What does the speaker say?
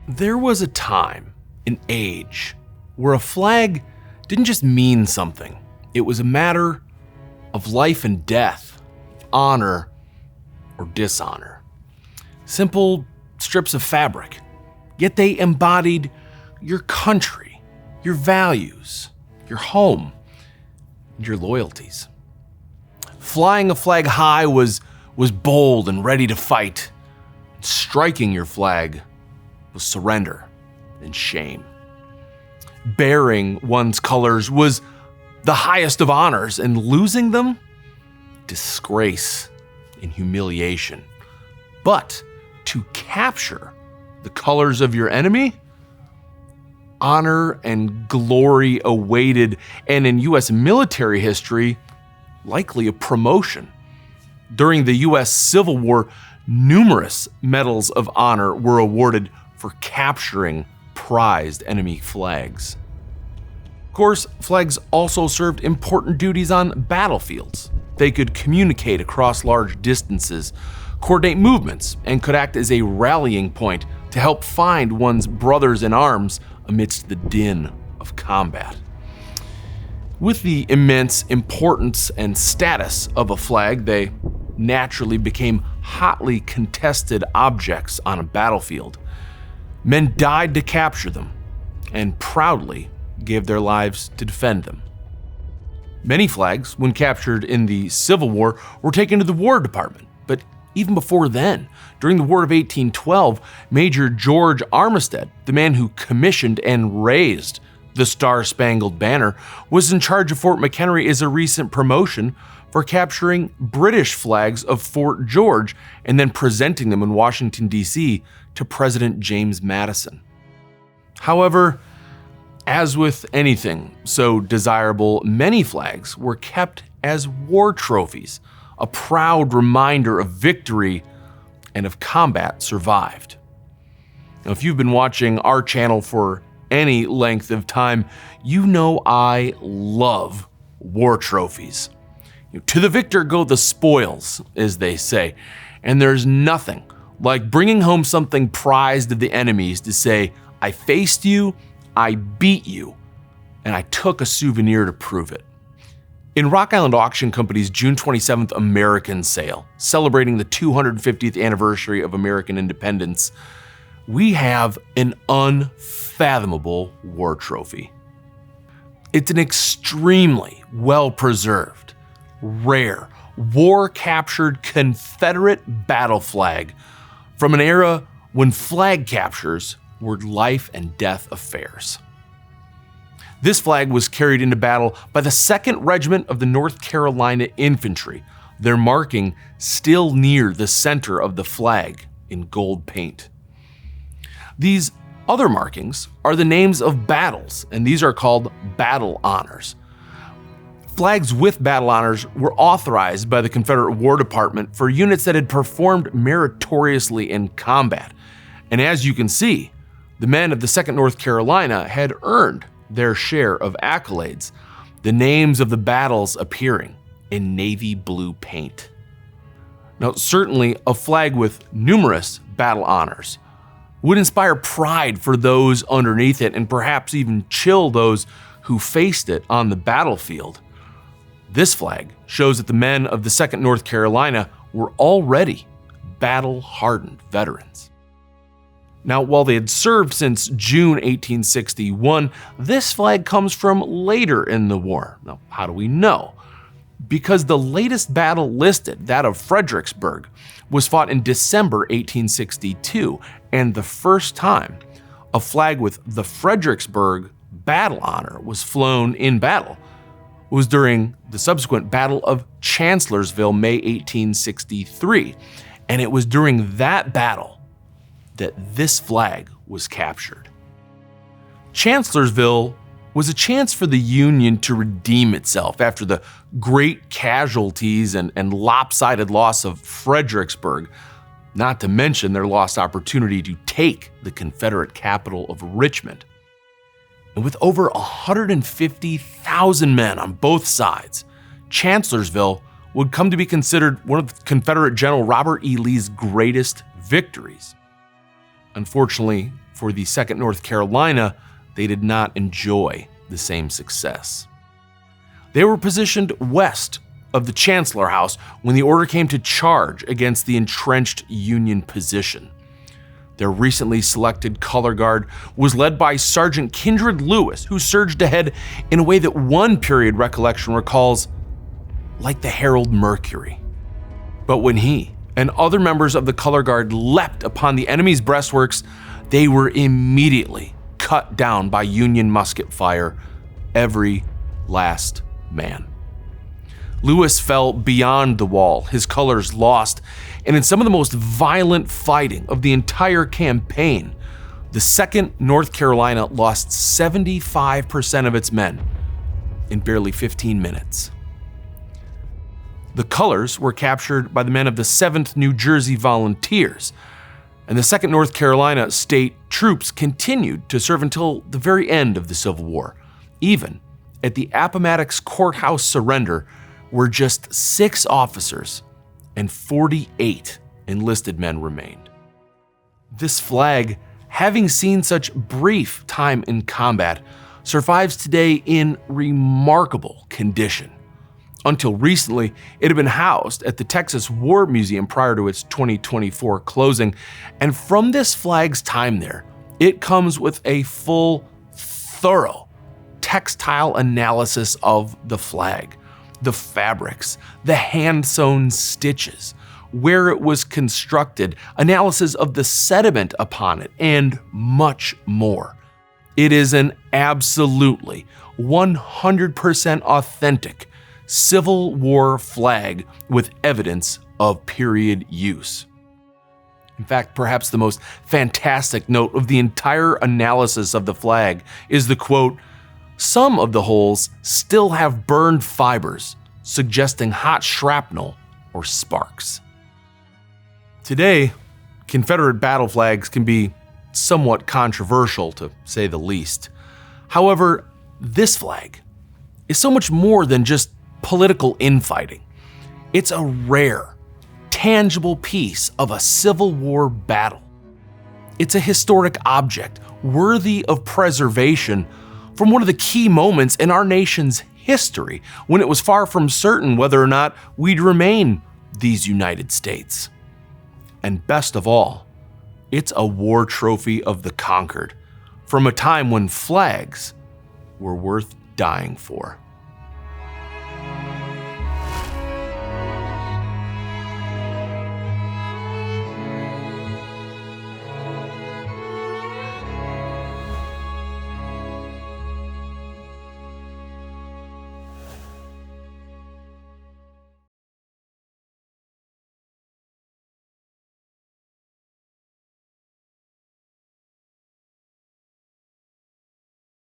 There was a time, an age, where a flag didn't just mean something. It was a matter of life and death, honor or dishonor. Simple strips of fabric, yet they embodied your country, your values, your home, and your loyalties. Flying a flag high was bold and ready to fight. Striking your flag was surrender and shame. Bearing one's colors was the highest of honors, and losing them, disgrace and humiliation. But to capture the colors of your enemy, honor and glory awaited, and in U.S. military history, likely a promotion. During the U.S. Civil War, numerous medals of honor were awarded for capturing prized enemy flags. Of course, flags also served important duties on battlefields. They could communicate across large distances, coordinate movements, and could act as a rallying point to help find one's brothers in arms amidst the din of combat. With the immense importance and status of a flag, they naturally became hotly contested objects on a battlefield. Men died to capture them and proudly gave their lives to defend them. Many flags, when captured in the Civil War, were taken to the War Department, but even before then, during the War of 1812, Major George Armistead, the man who commissioned and raised the Star-Spangled Banner, was in charge of Fort McHenry as a recent promotion for capturing British flags of Fort George and then presenting them in Washington, D.C. to President James Madison. However, as with anything so desirable, many flags were kept as war trophies, a proud reminder of victory and of combat survived. Now, if you've been watching our channel for any length of time, you know I love war trophies. To the victor go the spoils, as they say, and there's nothing like bringing home something prized of the enemies to say, I faced you, I beat you, and I took a souvenir to prove it. In Rock Island Auction Company's June 27th American sale, celebrating the 250th anniversary of American independence, we have an unfathomable war trophy. It's an extremely well-preserved, rare, war-captured Confederate battle flag from an era when flag captures were life and death affairs. This flag was carried into battle by the 2nd Regiment of the North Carolina Infantry, their marking still near the center of the flag in gold paint. These other markings are the names of battles, and these are called battle honors. Flags with battle honors were authorized by the Confederate War Department for units that had performed meritoriously in combat. And as you can see, the men of the 2nd North Carolina had earned their share of accolades, the names of the battles appearing in navy blue paint. Now, certainly a flag with numerous battle honors would inspire pride for those underneath it and perhaps even chill those who faced it on the battlefield. This flag shows that the men of the 2nd North Carolina were already battle-hardened veterans. Now, while they had served since June 1861, this flag comes from later in the war. Now, how do we know? Because the latest battle listed, that of Fredericksburg, was fought in December 1862, and the first time a flag with the Fredericksburg battle honor was flown in battle was during the subsequent Battle of Chancellorsville, May 1863, and it was during that battle that this flag was captured. Chancellorsville was a chance for the Union to redeem itself after the great casualties and lopsided loss of Fredericksburg, not to mention their lost opportunity to take the Confederate capital of Richmond. And with over 150,000 men on both sides, Chancellorsville would come to be considered one of Confederate General Robert E. Lee's greatest victories. Unfortunately for the 2nd North Carolina, they did not enjoy the same success. They were positioned west of the Chancellor House when the order came to charge against the entrenched Union position. Their recently selected color guard was led by Sergeant Kindred Lewis, who surged ahead in a way that one period recollection recalls like the Herald Mercury. But when he and other members of the color guard leapt upon the enemy's breastworks, they were immediately cut down by Union musket fire, every last man. Lewis fell beyond the wall, his colors lost, and in some of the most violent fighting of the entire campaign, the 2nd North Carolina lost 75% of its men in barely 15 minutes. The colors were captured by the men of the 7th New Jersey Volunteers, and the 2nd North Carolina state troops continued to serve until the very end of the Civil War, even at the Appomattox Courthouse surrender, where just 6 officers and 48 enlisted men remained. This flag, having seen such brief time in combat, survives today in remarkable condition. Until recently, it had been housed at the Texas War Museum prior to its 2024 closing, and from this flag's time there, it comes with a full, thorough textile analysis of the flag, the fabrics, the hand-sewn stitches, where it was constructed, analysis of the sediment upon it, and much more. It is an absolutely 100% authentic Civil War flag with evidence of period use. In fact, perhaps the most fantastic note of the entire analysis of the flag is the quote, "Some of the holes still have burned fibers, suggesting hot shrapnel or sparks." Today, Confederate battle flags can be somewhat controversial, to say the least. However, this flag is so much more than just political infighting. It's a rare, tangible piece of a Civil War battle. It's a historic object worthy of preservation from one of the key moments in our nation's history when it was far from certain whether or not we'd remain these United States. And best of all, it's a war trophy of the conquered from a time when flags were worth dying for.